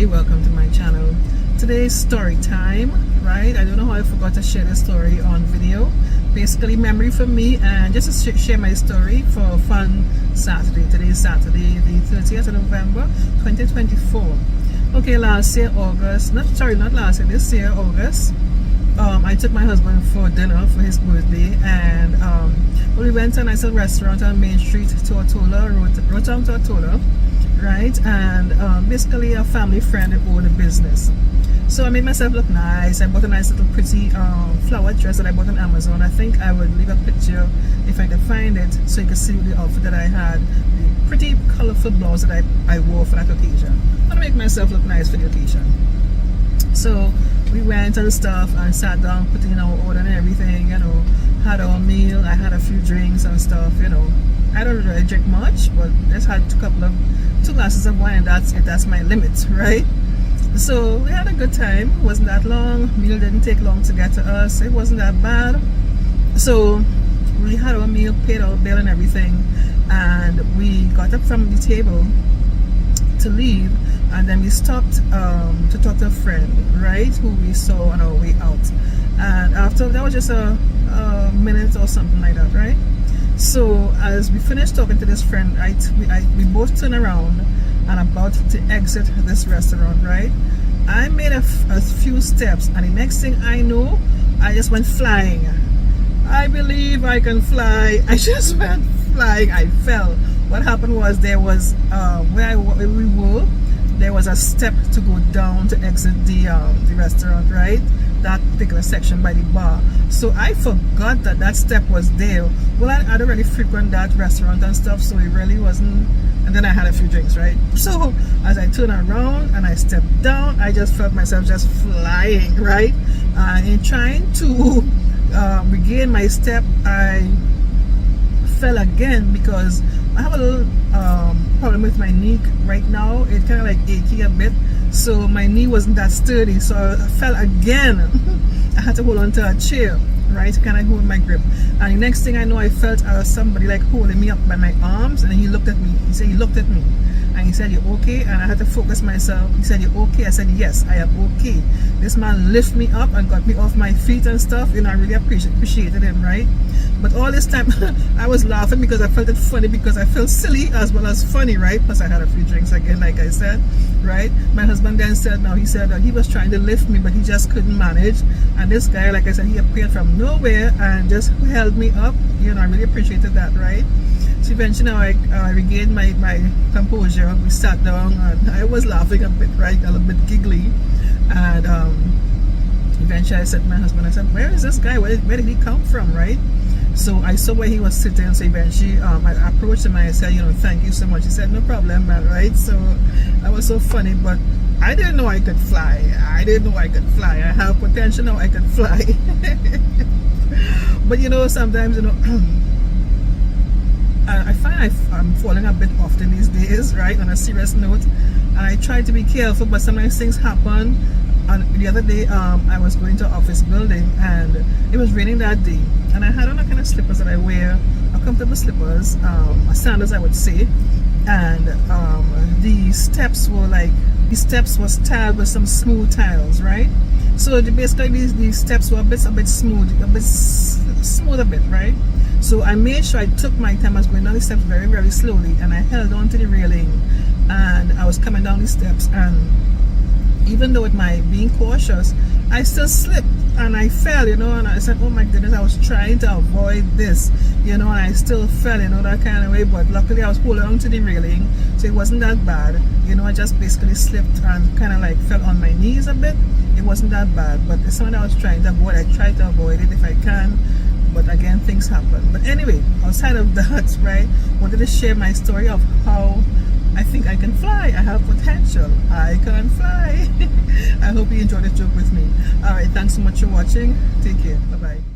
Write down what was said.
everybody, welcome to my channel. Today's story time, right? I don't know how I forgot to share the story on video. Basically memory for me, and just to share my story for a fun Saturday. Today is Saturday the 30th of November 2024. Okay, last year August, not last year, this year August, I took my husband for dinner for his birthday, and we went to a nice restaurant on Main Street, Tortola, Rotown Tortola, right? And basically a family friend that owned a business. So I made myself look nice. I bought a nice little pretty flower dress that I bought on Amazon. I think I would leave a picture if I could find it so you can see the outfit that I had, the pretty colorful blouse that I wore for that occasion. I want to make myself look nice for the occasion. So we went and stuff and sat down, put in our order and everything, you know, had our meal. I had a few drinks and stuff, you know. I don't really drink much, but just had two glasses of wine, and that's it. That's my limit, right? So we had a good time. It wasn't that long. Meal didn't take long to get to us. It wasn't that bad. So we had our meal, paid our bill and everything, and we got up from the table to leave, and then we stopped to talk to a friend, right, who we saw on our way out. And after that was just a minute or something like that, right? So as we finished talking to this friend, we both turned around and about to exit this restaurant, right? I made a few steps, and the next thing I know, I just went flying. I believe I can fly. I just went flying. I fell. What happened was there was where we were, there was a step to go down to exit the restaurant, right? That particular section by the bar. So I forgot that step was there. Well, I don't really frequent that restaurant and stuff, so it really wasn't. And then I had a few drinks, right? So as I turned around and I stepped down, I just felt myself just flying, right? In trying to regain my step, I fell again because I have a little problem with my knee right now. It's kind of like achy a bit, so my knee wasn't that sturdy, so I fell again. I had to hold on to a chair, right, to kind of hold my grip. And the next thing I know, I felt somebody like holding me up by my arms, and he looked at me. He looked at me and he said, "You okay?" And I had to focus myself. He said, "You okay?" I said, "Yes, I am okay." This man lifted me up and got me off my feet and stuff. You know, I really appreciated him, right? But all this time I was laughing because I felt it funny, because I felt silly as well as funny, right? Plus I had a few drinks again, like I said, right? My husband then said, no, he said he was trying to lift me, but he just couldn't manage. And this guy, like I said, he appeared from nowhere and just held me up. You know, I really appreciated that, right? So eventually I regained my composure. We sat down and I was laughing a bit, right? A little bit giggly. And eventually I said to my husband, I said, "Where is this guy? Where did he come from?" Right? So I saw where he was sitting. So eventually I approached him and I said, you know, "Thank you so much." He said, "No problem, man," right? So that was so funny, but I didn't know I could fly. I didn't know I could fly. I have potential now, I could fly. But you know, sometimes, you know, I find I'm falling a bit often these days, right, on a serious note, and I try to be careful, but sometimes things happen. And the other day I was going to an office building, and it was raining that day, and I had on a kind of slippers that I wear, a comfortable slippers, sandals I would say, and the steps was tiled with some smooth tiles, right? So basically these steps were a bit smooth, a bit, right? So I made sure I took my time. I was going down the steps very, very slowly, and I held on to the railing, and I was coming down the steps, and even though with my being cautious, I still slipped and I fell, you know, and I said, "Oh my goodness," I was trying to avoid this, you know, and I still fell, you know, that kind of way. But luckily I was holding on to the railing, so it wasn't that bad, you know. I just basically slipped and kind of like fell on my knees a bit. It wasn't that bad, but it's something I was trying to avoid. I tried to avoid it if I can, but again, things happen. But anyway, outside of that, right, wanted to share my story of how I think I can fly. I have potential. I can fly. I hope you enjoyed this joke with me. Alright, thanks so much for watching. Take care. Bye-bye.